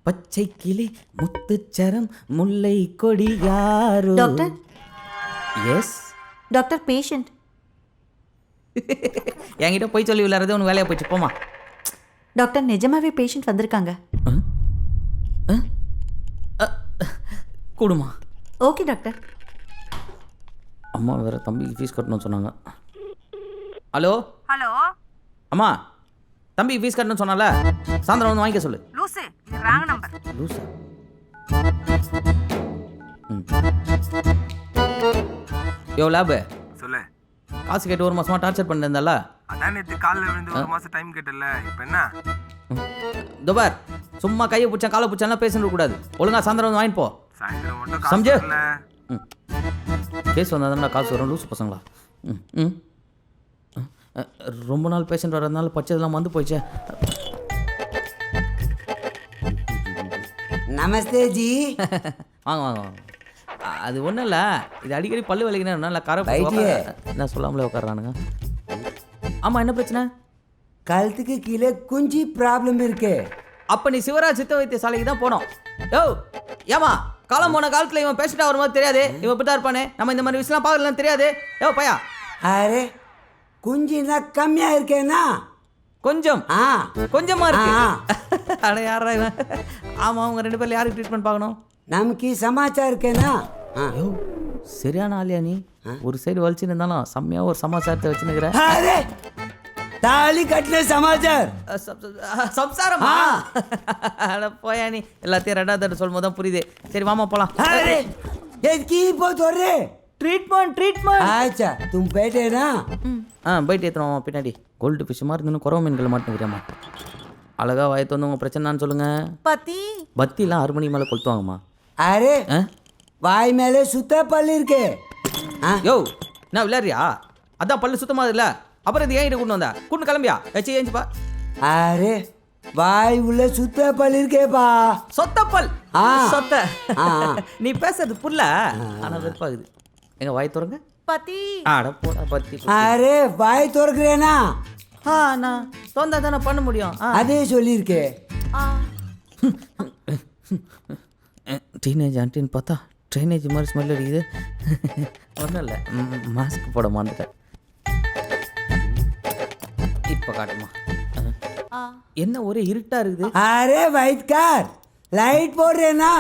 பச்சை கிளி முத்துச்சரம் முல்லை கொடி யாரோ. டாக்டர் எஸ். Doctor patient. என்கிட்ட போய் சொல்லி விளையாடுறது உனக்கு வேலையாக போச்சு, போமா. டாக்டர் நிஜமாவே பேஷண்ட் வந்திருக்காங்க. கூடுமா? Okay doctor. அம்மா வேற தம்பிக்கு ஃபீஸ் கட்டணும்னு சொன்னாங்க. ஹலோ ஹலோ அம்மா, தம்பிக்கு ஃபீஸ் கட்டணும்னு சொன்னால, சாயந்தரம் வந்து வாங்கிக்க சொல்லு. லூசு, இது ராங் நம்பர். லூசா? யோ லேபு, சொல்லு. காசு கேட்டு ஒரு மாசமா டார்ச்சர் பண்ணிருந்தால, அதான் நேற்று காலில் விழுந்து ஒரு மாதம் டைம் கேட்டல, இப்போ என்ன? துபார் சும்மா கையை பிடிச்சா காலை பிடிச்சாலாம் பேசணும் கூடாது. ஒழுங்கா சாயந்தரம் வந்து வாங்கிட்டு போ. சாயந்தரம் மட்டும் சம்ஜு. காசு இல்லை. கேஸ் வந்தால் காசு வரும். லூசு பசங்களா. ம் ம் ரொம்ப நாள் பேஷண்ட் வர்றதுனால பச்சைதெல்லாம் வந்து போயிடுச்சே. நமஸ்தே ஜி. வாங்க வாங்க வாங்க. அது ஒன்றும் இல்லை, இது அடிக்கடி பல்லு வலிக்கணும். நல்லா கரை வைத்தியே. என்ன சொல்லாமலே உட்காரானுங்க. ஆமாம், என்ன பிரச்சனை? கழுத்துக்கு கீழே குஞ்சி ப்ராப்ளம் இருக்கு. அப்போ நீ சிவராஜ் சித்த வைத்தியசாலைக்கு தான் போனோம். யோ ஏமா, காலம் போன காலத்தில் இவன் பேசிட்டா ஒரு மாதிரி தெரியாது, இவன் இப்படி தான் இருப்பானே, நம்ம இந்த மாதிரி விஷயம்லாம் பார்க்கலாம் தெரியாது. யோ பையா, அரே குஞ்சினா கம்மியா இருக்கேனா? கொஞ்சம் ஆ கொஞ்சமா இருக்கு. ஆ. அட யாரா இவன்? ஆமாம், அவங்க ரெண்டு பேர்ல யாருக்கு ட்ரீட்மெண்ட் பார்க்கணும்? நமக்கு சமாச்சாரம் இருக்கேனா? யோ சரியான ஆளியா நீ. ஒரு சைடு வலிச்சுன்னு இருந்தாலும் செம்மையா ஒரு சமாச்சாரத்தை வச்சுன்னுக்கிற. அரே தாலி கட்டின சமாச்சார். சம்சாரமா? அட போயா நீ, எல்லாத்தையும் ரெண்டாவது தடவை சொல்லும் போது தான் புரியுது. சரி வாமா போலாம். அரே எதுக்கு இப்போ தோறே? Treatment treatment. ஆச்சா तुम बैठे ना? போயிட்டு ஏற்றுவோம் பின்னாடி. கோல்டு ஃபிஷ் மாதிரி இருந்துன்னு குறவு மீன்களை மாட்டேங்கிறேம்மா. அழகா வாயத்து வந்து உங்கள் பிரச்சனைன்னு சொல்லுங்க. பத்தி பத்திலாம் 6 மணிக்கு மேலே கொளுத்துவாங்கம்மா. அரே வாய் மேலே சுத்த பல்லு இருக்கு. யோ நான் விளையாடுறியா? அதான் பல்லு சுத்தமாக இல்லை, அப்புறம் இது ஏன் கிட்ட கொண்டு வந்தா? கூட்டு கிளம்பியா? வச்சு ஏஞ்சிப்பா. அரே வாய் உள்ள சுத்த பல்லு இருக்கேப்பா. சொத்தப்பல். ஆ. சொத்த. ஆ. நீ பேசுறது புரியல, ஆனால் வெறுப்பாகுது. எங்க வாய் திறங்க. பத்தி ஆட போடா பத்தி. அரே வாய் திறக்கிறேனா? நான் சொந்தா தானே பண்ண முடியும். அதே சொல்லியிருக்கே. டீனேஜ் ஆண்டின்னு பார்த்தா ட்ரைனேஜ் மாதிரி ஸ்மெல் அடிக்குது. ஒன்றும் இல்லை, மாஸ்க் போட மாட்டேன். இப்போ காட்டுமா? என்ன ஒரே இருட்டா இருக்குது? அரே வைத்கார் லைட் போடுறேனா?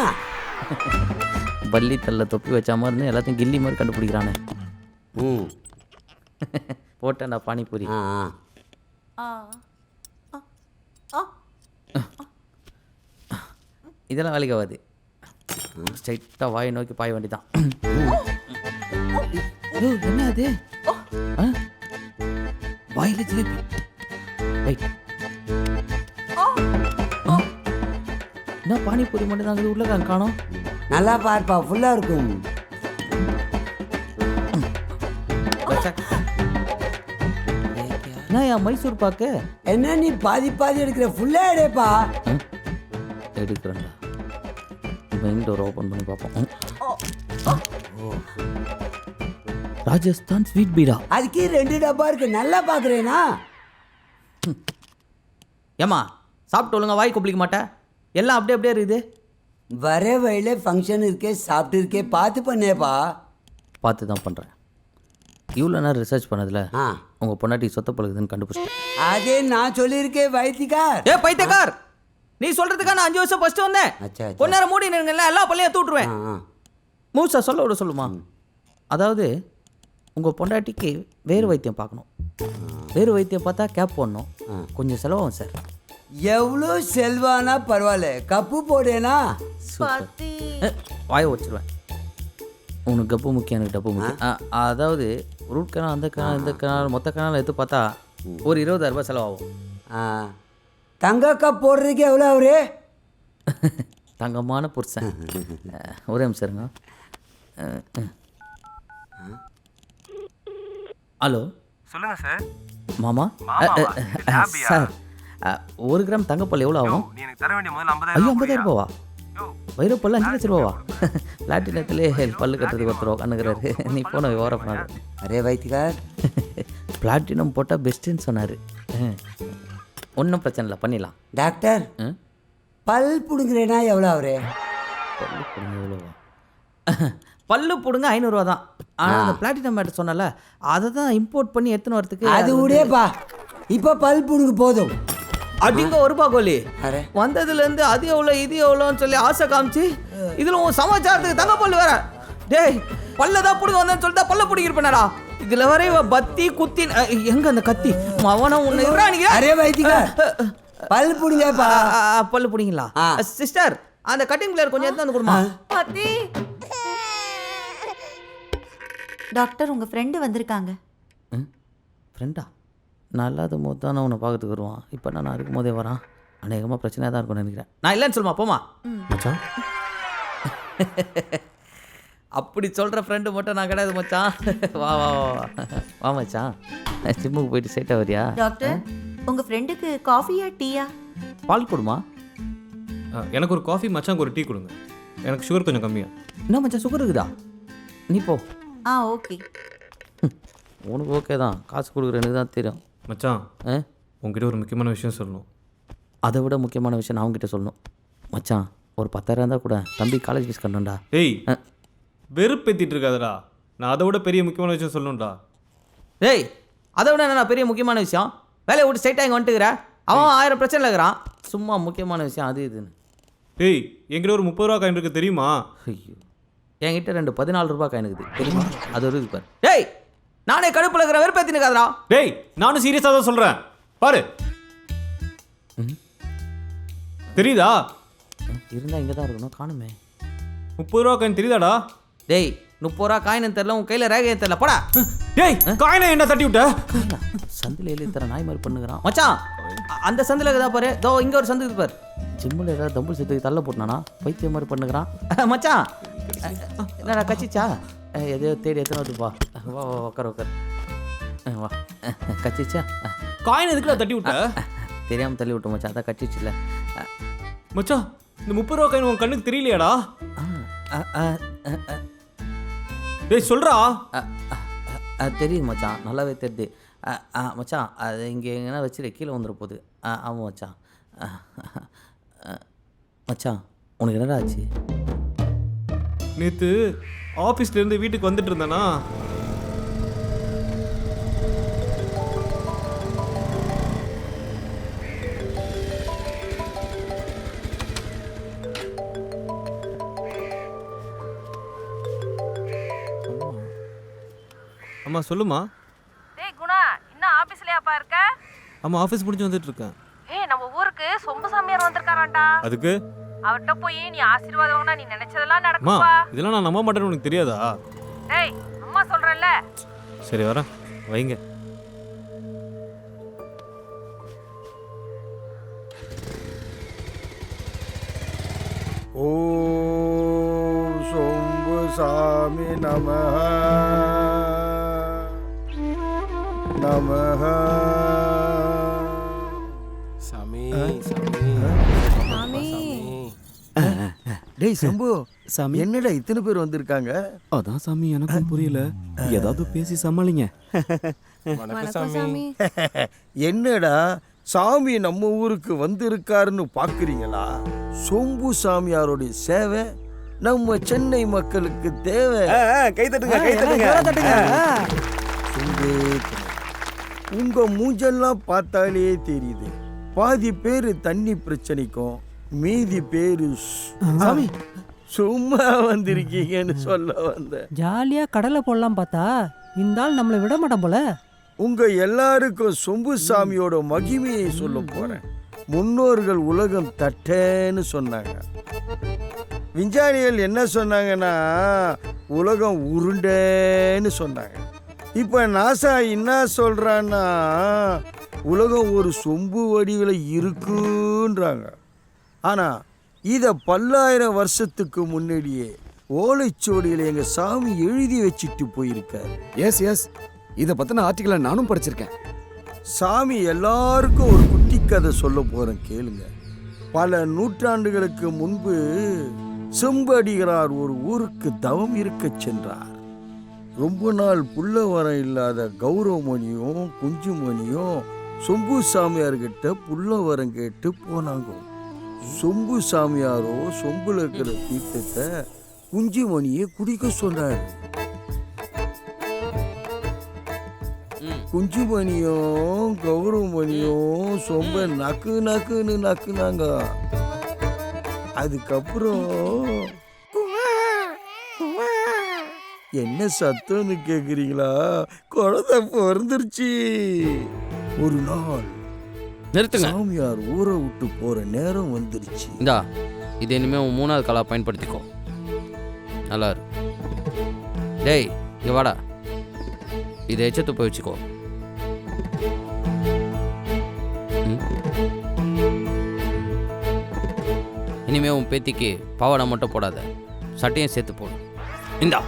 பள்ளி தள்ள தொப்பி வச்ச மாதிரி இருந்து எல்லாத்தையும் கில்லி மாதிரி கண்டுபிடிக்கிறானே. போட்டேன்டா பானிபூரி. இதெல்லாம் வேலைக்கு ஆகாது. ஸ்ட்ரைட்டாக வாயை நோக்கி பாய வேண்டிதான். என்ன அது? வாயில ஜிலேபி. ரைட். என்ன பானிபூரி மட்டும் தான் உள்ள காணோம். நல்லா பார்ப்பா, ஃபுல்லா இருக்கும். நான் மைசூர் பாக்கு. என்ன நீ பாதி பாதி எடுக்கிற? ஃபுல்லா எடுப்பா. எடுக்கிறேன்டா. மெயின் டோர் ஓப்பன் பண்ணி பார்ப்போம். ராஜஸ்தான் ஸ்வீட் பீடா. அதுக்கு 2 டப்பா இருக்கு, நல்லா பாக்குறேனா? ஏமா சாப்பிட்டு ஒழுங்கா வாய் கொப்பளிக்க மாட்டேன், எல்லாம் அப்படியே அப்படியே இருக்குது. வர வழியில ஃபங்க்ஷன் இருக்கே, சாப்பிட்டு இருக்கே, பார்த்து பண்ணேப்பா. பார்த்து தான் பண்ணுறேன். இவ்வளோ நேரம் ரிசர்ச் பண்ணதில் உங்கள் பொண்டாட்டி சொத்த பழகுதுன்னு கண்டுபிடிச்சிட்டேன். அதே நான் சொல்லியிருக்கேன் வைத்திகார். ஏ பைத்தியக்கார், நீ சொல்கிறதுக்கா நான் 5 வருஷம் ஃபஸ்ட்டு வந்தேன். கொஞ்ச நேரம் மூடி நிறுங்கல்ல, எல்லா பள்ளியும் தூட்டுருவேன். மூசா சொல்ல விட சொல்லுமா? அதாவது உங்கள் பொண்டாட்டிக்கு வேறு வைத்தியம் பார்க்கணும். வேறு வைத்தியம் பார்த்தா கேப் போடணும். கொஞ்சம் செலவாகும் சார். எவ்வளோ செல்வானா பரவாயில்ல, கப்பு போடேனா? பத்தி வாயை வச்சிருவேன். உனக்கு கப்பு முக்கியம், எனக்கு டப்பு முக்கியம். அதாவது ரூட் கனால், அந்த கனால், இந்த கனால், மொத்த கனால் எடுத்து பார்த்தா ஒரு 20,000 ரூபாய் செலவாகும். தங்க கப் போடுறதுக்கு எவ்வளோ அவரு? தங்கமான புருஷன். ஒரே நிமிஷம் இருங்க. ஹலோ சொல்லுங்க சார். மாமா. சார் 1 கிராம் தங்கப்பல் எவ்வளோ ஆகும்? நீ எனக்கு தர வேண்டிய முதல்ல 50,000. ஐயோ 50,000 ரூபாவா? வைரப்பல் 5 லட்சம் ரூபாவா? பிளாட்டினத்திலே பல்லு கட்டுறதுக்கு ஒருத்தர் கண்ணுக்கிறாரு. நீ போன விவரம் பண்ணாரு. அரே வைத்திகார், பிளாட்டினம் போட்டால் பெஸ்ட்டுன்னு சொன்னார். ஒன்றும் பிரச்சனை இல்லை, பண்ணிடலாம். டாக்டர் பல் பிடுங்குறேன்னா எவ்வளோ அவரே? பல்லு பிடுங்க எவ்வளோவா? பல்லு பிடுங்க 500 தான். ஆனால் அந்த பிளாட்டினம் மேட்டர் சொன்னல, அதை தான் இம்போர்ட் பண்ணி எடுத்துன்னு வரதுக்கு அது விடேப்பா, இப்போ பல் பிடுங்கு போதும். அப்படிங்க ஒரு ரூபா கோலி அரே வந்ததுலேருந்து அது எவ்வளோ இது எவ்வளோன்னு சொல்லி ஆசை காமிச்சு இதில் உன் சமாச்சாரத்துக்கு தங்க பல்லு வேற. டேய் பல்ல தான் பிடுங்க வந்தேன்னு சொல்லிட்டு பல்ல பிடிக்கிருப்பேனடா. இதுல வர இவ பத்தி குத்தி எங்க அந்த கத்தி அவனை ஒன்று அரே வைத்திக பல் பிடுங்கப்பா. பல்லு பிடிங்களா? சிஸ்டர் அந்த கட்டிங் பிளேயர் கொஞ்சம் எடுத்து வந்து கொடுமா. பத்தி டாக்டர் உங்க ஃப்ரெண்டு வந்திருக்காங்க. ஃப்ரெண்டா? நான் இல்லாத போது தான் உன்னை பார்க்கறதுக்கு வருவான். இப்போ நான் இருக்கும் போதே வரான். அநேகமாக பிரச்சனையாக தான் இருக்கும்னு நினைக்கிறேன். நான் இல்லைன்னு சொல்லுமா போமா. மச்சான் அப்படி சொல்கிற ஃப்ரெண்டு மட்டும் நான் கிடையாது மச்சான். வா வா வா வா மச்சான், ஜிம்முக்கு போயிட்டு சேட்டா வரியா? டாக்டர் உங்க ஃப்ரெண்டுக்கு காஃபியா டீயா? பால் கொடுமா. எனக்கு ஒரு காஃபி, மச்சான் ஒரு டீ கொடுங்க. எனக்கு சுகர் கொஞ்சம் கம்மியா. என்ன மச்சான் சுகர் இருக்குதா? நீ போ. ஓகே. உனக்கு ஓகே தான், காசு கொடுக்குற எனக்கு தான் தெரியும். மச்சான் உங்ககிட்ட ஒரு முக்கியமான விஷயம் சொல்லணும். அதை விட முக்கியமான விஷயம் நான் அவங்ககிட்ட சொல்லணும். மச்சான் ஒரு 10,000 இருந்தால் கூட தம்பி காலேஜ் ஃபீஸ் கட்டணும்டா. ஏய் வெறுப்பேத்திட்டு இருக்காதடா, நான் அதை விட பெரிய முக்கியமான விஷயம் சொல்லணும்டா. டேய் அதை விட என்ன பெரிய முக்கியமான விஷயம்? வேலையை விட்டு ஸ்ட்ரைட்டாக இங்கே வந்துட்டுக்கிற. அவன் 1000 பிரச்சனை இருக்கிறான். சும்மா முக்கியமான விஷயம் அது இதுன்னு. டேய் என்கிட்ட ஒரு 30 ரூபா காயின் இருக்கு தெரியுமா? ஐயோ என்கிட்ட 2 14 ரூபாய் காயின் இருக்குது தெரியுமா? அது ஒரு இது பாரு. டேய் நானே கடுப்பில் இருக்கிற வெறுப்பேத்தினுக்காதரா. டேய் நானும் சீரியஸாக தான் சொல்கிறேன், பாரு. தெரியுதா? இருந்தால் இங்கே தான் இருக்கணும், காணுமே. 30 ரூபா காயின் தெரியுதாடா? டேய் 30 ரூபா காயின் தெரில, உன் கையில் ரேகையும் தெரில, போடா. டேய் காயினை என்ன தட்டி விட்ட? சந்தில் எழுதி தர நாய் மாதிரி பண்ணுகிறான் மச்சான். அந்த சந்தில் இருக்குதா பாரு, தோ இங்கே ஒரு சந்து இருக்குது பாரு. ஜிம்மில் ஏதாவது தம்பு சேர்த்து தள்ள போட்டானா பைத்தியம் மாதிரி பண்ணுகிறான். மச்சான் என்னடா கச்சிச்சா? எதையோ தேடி எத்தனை வந்துப்பா. வா வா உட்கார் உட்கார். வா கச்சிச்சா? காயின் எதுக்குடா தட்டி விட்ட? தெரியாமல் தள்ளி விட்டு மச்சான், அதான் கச்சிச்சுல. மச்சான் இந்த 30 ரூபா காயின் உன் கண்ணுக்கு தெரியலையாடா? டேய் சொல்றா. தெரியுது மச்சான், நல்லாவே தெரியுது மச்சான். அது இங்கே எங்கன்னா வச்சுட்டு கீழே வந்துட போகுது. ஆமாம் மச்சான். மச்சான் உனக்கு என்னடா ஆச்சு? நேற்று ஆஃபீஸ்லேருந்து வீட்டுக்கு வந்துட்டு இருந்தேனா, அம்மா சொல்லுமா. டேய் குணா, இன்னும் ஆபீஸ்லயாப்பா இருக்க? ஆமா ஆஃபீஸ் முடிஞ்சு வந்துட்டு இருக்கேன். நம்ம ஊருக்கு சொம்பு சாமியார் வந்திருக்காராண்டா. அதுக்கு அவர்கிட்ட போய் நீ ஆசீர்வாதம் வாங்கினா நீ நினைச்சதெல்லாம் அம்மா நடக்கும்பா. இதெல்லாம் நான் நம்ப மாட்டேன்னு உனக்கு தெரியாதா? டேய் அம்மா சொல்றேன்ல. சரி வரேன், வைங்க. ஓம் சொம்பு சாமி நமஹ நமஹ. சாமி சாமி. டேய் சம்பு சாமி, என்னடா இத்தனை பேர் வந்திருக்காங்க? அதான் சாமி எனக்கும் புரியல, ஏதாவது பேசி சமாளிங்க. வணக்கம் சாமி. என்னடா சாமி நம்ம ஊருக்கு வந்திருக்காருன்னு பாக்குறீங்களா? சொம்பு சாமியாருடைய சேவை நம்ம சென்னை மக்களுக்கு தேவை. கை தட்டுங்க, கை தட்டுங்க. உங்க மூஞ்செல்லாம் பார்த்தாலே தெரியுது, பாதி பேரு தண்ணி பிரச்சனைக்கும் மீதி பேரு சாமி சும்மா வந்திருக்கீங்கன்னு சொல்ல வந்த. ஜாலியா கடலை போடலாம் பார்த்தா இந்த ஆள் நம்மளை விட மாட்டான் போல. உங்க எல்லாருக்கும் சொம்பு சாமியோட மகிமையை சொல்ல போறேன். முன்னோர்கள் உலகம் தட்டேன்னு சொன்னாங்க. விஞ்ஞானிகள் என்ன சொன்னாங்கன்னா உலகம் உருண்டேன்னு சொன்னாங்க. இப்ப நாசா என்ன சொல்றான்னா உலகம் ஒரு சொம்பு வடிவில் இருக்குன்றாங்க. ஆனா இத 10,000 வருஷத்துக்கு முன்னாடியே ஓலைச்சுவடியில் எங்க சாமி எழுதி வச்சுட்டு போயிருக்காரு. எஸ் எஸ், இதை பத்தின ஆர்டிக்கலை நானும் படிச்சிருக்கேன். சாமி எல்லாருக்கும் ஒரு குட்டி கதை சொல்ல போறேன், கேளுங்க. பல நூற்றாண்டுகளுக்கு முன்பு செம்படிகளார் ஒரு ஊருக்கு தவம் இருக்க சென்றார். ரொம்ப நாள் புள்ள வரம் இல்லாத கௌரவமணியும் குஞ்சுமணியும் சொம்பு சாமியார்கிட்ட புள்ள வரம் கேட்டு போனாங்க. சொம்பு சாமியாரோ சொம்புல இருக்கிற தீர்த்தத்தை குஞ்சுமணியை குடிக்க சொன்னார். குஞ்சுமணியும் கௌரவமணியும் சொம்ப நக்கு நக்குன்னு நக்குனாங்க. அதுக்கப்புறம் என்ன சத்தம்னு கேக்குறீங்களா? குழந்தை பிறந்துருச்சு. ஒரு நாள் நிறுத்துங்க. சாமியார் ஊரை விட்டு போற நேரம் வந்துருச்சு. இந்தா இது இனிமேல் உன் 3வது காலா பயன்படுத்திக்கோ. நல்லா இரு. டேய் இங்கே வாடா, இதை எச்சத்து போய் வச்சுக்கோ. இனிமேல் உன் பேத்திக்கு பாவாடை மட்டும் போடாத, சட்டையும் சேர்த்து போடு. இந்தா.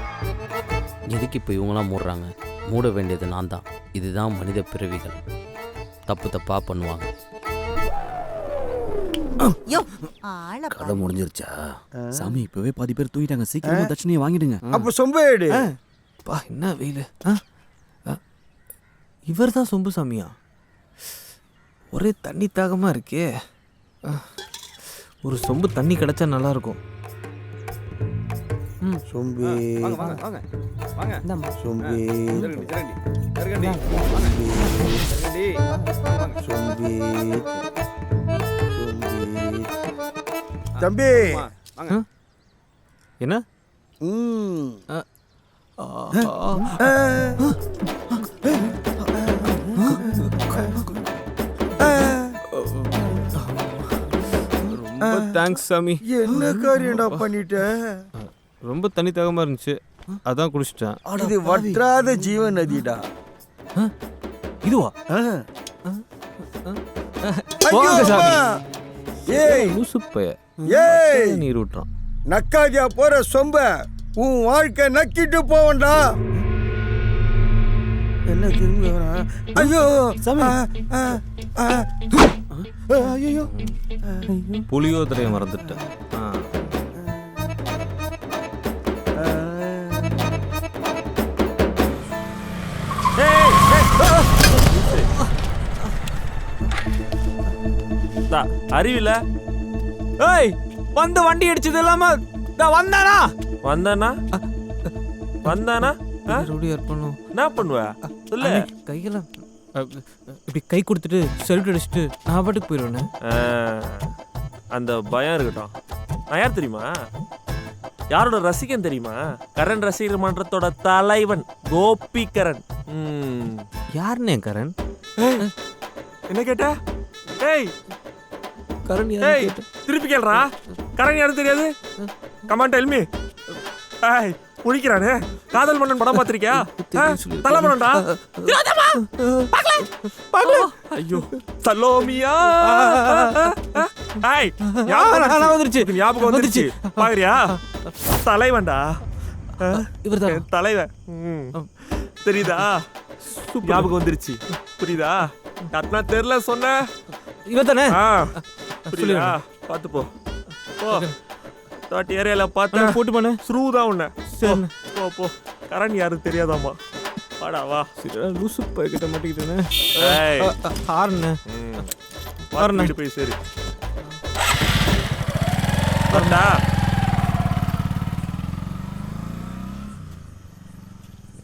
எதுக்கு இப்போ இவங்களாம் மூடுறாங்க? மூட வேண்டியது நான் தான். இதுதான் மனித பிறவிகள், தப்பு தப்பா பண்ணுவாங்க. கதை முடிஞ்சிருச்சா? சாமி இப்பவே பாதி பேர் தூங்கிட்டாங்க. சீக்கிரமா தட்சணையை வாங்கிடுங்க. அப்ப சொம்பேடு பா என்ன வெயில். இவர் தான் சொம்பு சாமியா? ஒரே தண்ணி தாகமாக இருக்கே. ஒரு சொம்பு தண்ணி கிடைச்சா நல்லா இருக்கும். சொம்பே இந்தாம்மா. சொம்பே சொம்பே தம்பி. என்ன? ரொம்ப தேங்க்ஸ் சாமி. என்ன காரியம்டா பண்ணிட்ட? ரொம்ப தண்ணி தாகமாக இருந்துச்சு, அதான் குடிச்சிட்டேன். இது வற்றாத ஜீவ நதிடா. இதுவா? ஐயோ, சாமி. ஏய் லூசு பைய. ஏய் நீர் விட்டுறான். நக்காதியா போற சொம்ப உன் வாழ்க்கை நக்கிட்டு போவண்டா. என்ன திரும்பி வரா? ஐயோ சாமி. ஐயோ புளியோதரையை மறந்துட்டேன். அறிவில ஏய் வந்து வண்டி அடிச்சது இல்லாம வந்தானா வந்தானா பண்ணும். என்ன பண்ணுவ சொல்லு. கையெல்லாம் இப்படி கை கொடுத்துட்டு செல்ஃப் அடிச்சுட்டு நான் பாட்டுக்கு போயிடுவேன். அந்த பயம் இருக்கட்டும். நான் யார் தெரியுமா? யாரோட ரசிகன் தெரியுமா? கரண் ரசிகர் மன்றத்தோட தலைவன் கோபிகரன். யாருன்னு கரண்? என்ன கேட்ட? ஏய் கரண் ஏய் திருப்பி கேள்றா. கரண் யாரும் தெரியாது? Come on tell me. ஏய் முடிக்கிறானே. காதல் மன்னன் படம் பார்த்திருக்கியா? தலை மன்னன்டா. ஐயோ சலோமியா. ஏய் ஞாபகம் வந்துருச்சு. ஞாபகம் வந்துருச்சு. பாக்குறியா? தலைவன்டா. இவர்தான் தலைவன். தெரியுதா? ஞாபகம் வந்துருச்சு. புரியுதா? யாருன்னா தெரியல சொன்ன. இவன் தானே? புரியுதா? பார்த்து போ. தாட்டி ஏரியால பார்த்தா போட்டு பண்ண ஸ்ரூதான் உன்ன. போ போ. கரண் யாரும் தெரியாதாமா. வாடா வா. லூசு கிட்ட மாட்டிக்கிட்டேனே. ஏய் ஹார்ன் ஹார்ன் போய் சரி. வாடா.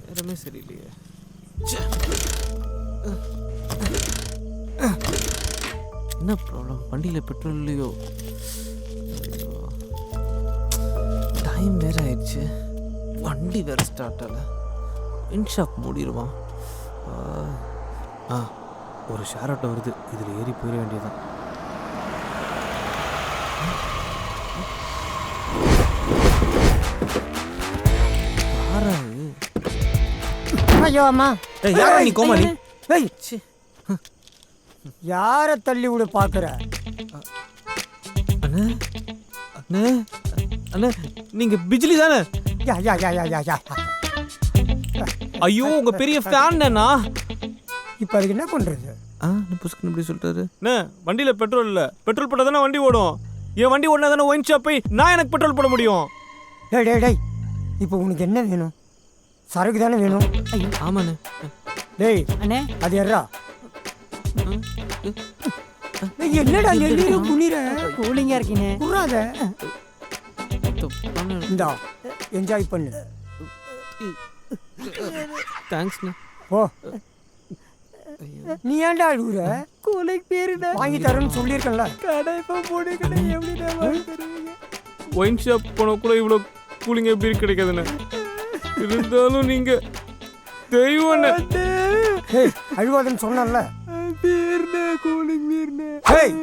நேரமே சரியில்லையே. என்ன ப்ராப்ளம்? வண்டியில் பெட்ரோல் இல்லையோ? டைம் வேற ஆயிடுச்சு. வண்டி வேற ஸ்டார்ட் ஆகல. இன்ஷாப் மூடிடுவான். ஒரு ஷேர் ஆட்டோ வருது, இதில் ஏறி போயிட வேண்டியதான். ஐயோ அம்மா. யாரா நீ கோமாளி? யாரை தள்ளி விட பாக்குற? அண்ணே அண்ணே அண்ணே நீங்க பிஜ்லி தானே? யா யா யா யா யா யா. ஐயோ உங்க பெரிய ஃபேன் தானா? இப்போ அதுக்கு என்ன பண்றது? புஸ்கன் இப்படி சொல்லிட்டாரு. அண்ணே வண்டியில பெட்ரோல் இல்லை. பெட்ரோல் போட்டால் தானே வண்டி ஓடும். என் வண்டி ஓடினா தானே ஒயின் ஷாப் போய் நான் எனக்கு பெட்ரோல் போட முடியும். டேய் டேய் டேய், இப்போ உனக்கு என்ன வேணும்? சரக்கு தானே வேணும்? ஆமாண்ணே. டேய் அண்ணே அது யாரா? என்னடா நெல்லீர குளிர கூலிங்கா இருக்கீங்க. குறாத. இந்தா என்ஜாய் பண்ணு. தேங்க்ஸ்ண்ணே. ஓ நீ ஏன்டா அழுகுற? கூலிங் பேருடா. வாங்கி தரேன்னு சொல்லியிருக்கேன்ல. கடை இப்போ போடு கடை எப்படிடா வாங்கி தருவீங்க? ஒயின் ஷாப் போனால் கூட இவ்வளோ கூலிங் எப்படி கிடைக்காதுண்ணே. இருந்தாலும் நீங்கள் தெய்வண்ணே. ஏய் அழுவாதன்னு சொன்னல. பேருண்ணே கூலிங் பேருண்ணே. ஏய்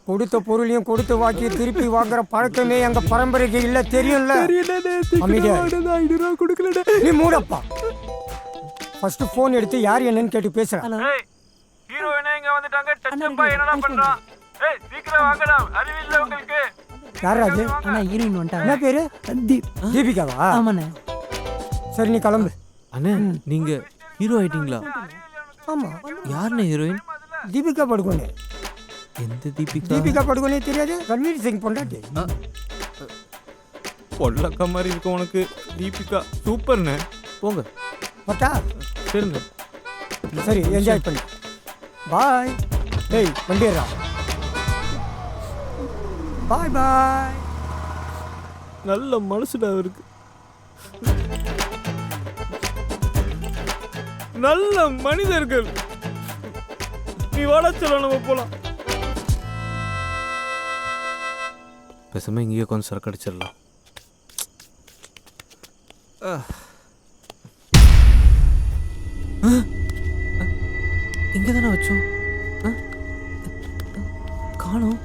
கொடுத்த பொருளையும் கொடுத்த வாக்கிய திருப்பி வாங்குற பழக்கமே எங்க பரம்பரைக்கு இல்ல, தெரியும்ல. அமைதியா 500 ரூபா கொடுக்கலடா. நீ மூடப்பா. ஃபர்ஸ்ட் போன் எடுத்து யார் என்னன்னு கேட்டு பேசுறேன். ஏய் ஹீரோயினே இங்க வந்துட்டாங்க. டச்சப்பா என்னடா பண்றான்? ஏய் சீக்கிரம் வாங்கடா. அறிவில்ல உங்களுக்கு. யாரா அது? அண்ணா ஹீரோயின் வந்துட்டாங்க. என்ன பேரு? தீபிகாவா? ஆமாண்ணே. சரி நீ கிளம்பு. அண்ணே நீங்க ஹீரோ ஆயிட்டீங்களா? ஆமா. யாருண்ணே ஹீரோயின்? தீபிகா படுகோனே. எந்த தீபிகா? தீபிகா படுகோனே தெரியாது? ரன்வீர் சிங் பொண்டாட்டி. பொல்லக்க மாதிரி இருக்கு உனக்கு. தீபிகா சூப்பர்ண்ணே. போங்க பட்டா. சரிங்க. சரி என்ஜாய் பண்ணு. பாய். டேய் வண்டியரா. பாய் பாய். நல்ல மனசுடா இருக்கு. நல்ல மனிதர்கள். நீ வாடா சொல்ல நம்ம போலாம். பேசாம இங்கேயே கொஞ்சம் சரக்கு அடிச்சிடலாம். இங்கே தானே வச்சோம். காணோம்.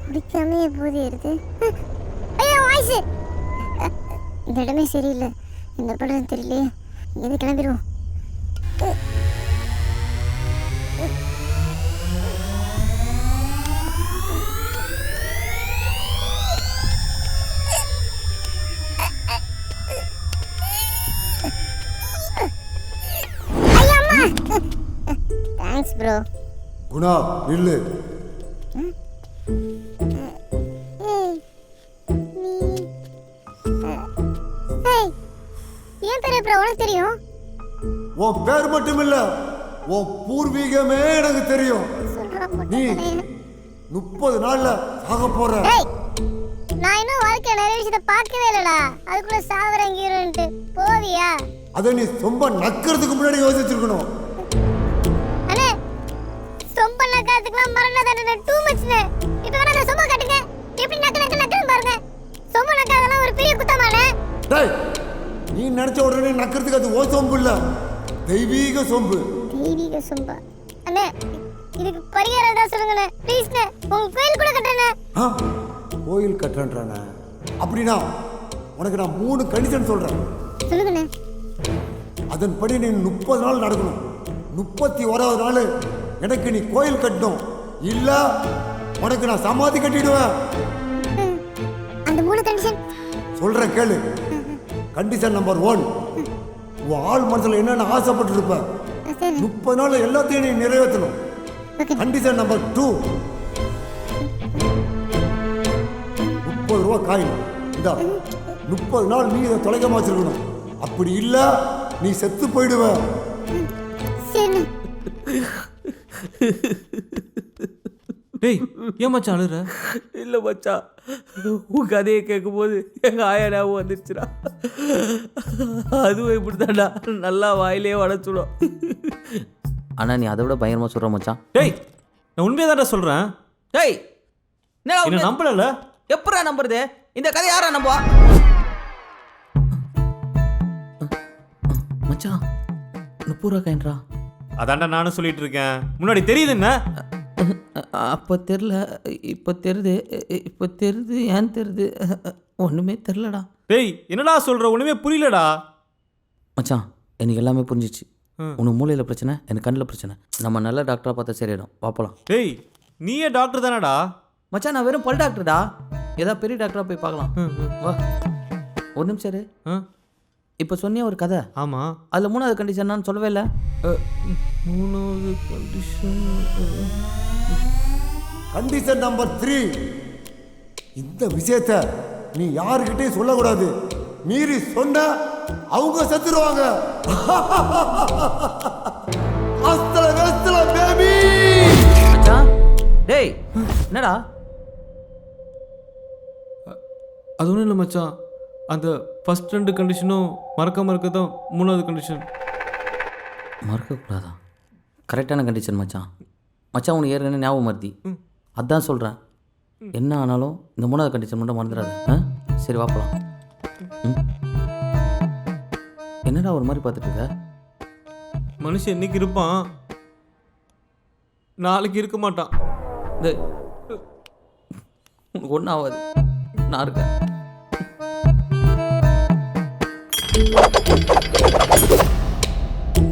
குடிக்காம எப்போது ஏறுது? ஐயோ வாய்ஸ். இந்த இடமே சரியில்லை. என்ன பண்ணுறதுன்னு தெரியலையே. இங்கேருந்து கிளம்பிடுவோம். Thanks bro. குணா இல்லு. ஏன் பேர் ப்ரோ உனக்கு தெரியும்? உன் பேர் மட்டும் இல்ல, உன் பூர்வீகமே எனக்கு தெரியும். நீ 30 நாள்ல சாக போற. நான் இன்னும் வாழ்க்கையில நிறைய விஷயத்தை பார்க்கவே இல்லடா. அதுக்குள்ள சாவறங்கீரோன்ட்டு போவியா? அதை நீ ரொம்ப நக்கிறதுக்கு முன்னாடி யோசிச்சிருக்கணும். அண்ணே சொம்ப நக்கிறதுக்குலாம் மரண தண்டனை டூ மச்னே. இப்போ வேணா நான் சொம்ப காட்டுங்க. எப்படி நக்கன்னு பாருங்க. சொம்ப நக்காதெல்லாம் ஒரு பெரிய குத்தமானே. டேய் நீ நினைச்ச உடனே நக்கிறதுக்கு அது ஓ சொம்பு இல்ல, தெய்வீக சொம்பு. தெய்வீக சொம்பா? அண்ணே இதுக்கு பரிகாரம் ஏதாவது சொல்லுங்கண்ணே ப்ளீஸ்ண்ணே. உங்க கோயில் கூட கட்டுறேண்ணே. கோயில் கட்டுறேன்றானே. அப்படின்னா உனக்கு நான் 3 கண்டிஷன் சொல்றேன். சொல்லுங்கண்ணே. அதன்படி நீ 30 நாள் நடக்கணும். 31வது நாள் எனக்கு நீ கோயில் கட்டணும். இல்ல உனக்கு நான் சமாதி கட்டிடுவேன். அந்த 3 கண்டிஷன் சொல்றேன் கேளு. கண்டிஷன் நம்பர் 1, உன் ஆள் மனசுல என்னென்ன ஆசைப்பட்டு இருப்ப 30 நாள் எல்லாத்தையும் நீ நிறைவேற்றணும். கண்டிஷன் நம்பர் 2, 30 ரூபா காயின் இந்த 30 நாள் நீ இதை தொலைக்காம வச்சிருக்கணும். அப்படி இல்ல நீ செத்து போயிடுவ. டேய் ஏன் மச்சான் அழுற? இல்லை மச்சான், உன் கதையை கேட்கும்போது எங்கள் ஆயா ஞாபகம் வந்துருச்சுடா. அதுவும் இப்படி தான்டா நல்லா வாயிலே வடச்சுடும். ஆனால் நீ அதை விட பயங்கரமாக சொல்கிற மச்சான். டேய் நான் உண்மையாக தான்டா சொல்கிறேன். டேய் என்ன நம்பலல்ல? எப்படா நம்புறது? இந்த கதை யாரா நம்புவா? மச்சான் 30 ரூபா காயின்ரா. அதான்டா நானும் சொல்லிட்டு இருக்கேன். முன்னாடி தெரியுது என்ன? அப்போ தெரில, இப்போ தெரியுது. இப்போ தெரியுது. ஏன் தெரியுது? ஒன்றுமே தெரிலடா. டேய் என்னடா சொல்கிற? ஒன்றுமே புரியலடா. மச்சான் எனக்கு எல்லாமே புரிஞ்சிச்சு. உனக்கு மூளையில் பிரச்சனை, எனக்கு கண்ணில் பிரச்சனை. நம்ம நல்ல டாக்டராக பார்த்தா சரியிடும். வாப்பலாம். டேய் நீயே டாக்டர் தானடா? மச்சான் நான் வெறும் பல் டாக்டர்டா. ஏதாவது பெரிய டாக்டராக போய் பார்க்கலாம். வா ஒரு நிமிஷம் இரு. இப்போ சொன்னிய ஒரு கதை. ஆமாம். அதில் 3வது கண்டிஷன் நான் சொல்லவே இல்லை. 3வது கண்டிஷன் கண்டிஷன் நம்பர் 3, இந்த விஷயத்தை நீ யாருக்கிட்டையும் சொல்லக்கூடாது. மீறி சொன்ன அவங்க செத்துருவாங்க. அஸ்தல வெஸ்தல பேபி. மச்சான் டேய் என்னடா அது ஒன்றும் இல்லை மச்சான், அந்த ஃபர்ஸ்ட் 2 கண்டிஷனும் மறக்காம இருக்க தான் 3வது கண்டிஷன். மறக்கக்கூடாதா? கரெக்டான கண்டிஷன் மச்சான். மச்சான் உனக்கு ஏற்கனவே ஞாபகம் மருதி, அதான் சொல்கிறேன். என்ன ஆனாலும் இந்த 3வது கண்டிஷன் மட்டும் மறந்துடாத. சரி வாப்பலாம். என்னடா ஒரு மாதிரி பார்த்துட்டு இருக்க? மனுஷன் இன்னைக்கு இருப்பான், நாளைக்கு இருக்க மாட்டான். டேய் உனக்கு ஒன்றும் ஆகாது, நான் இருக்கேன்.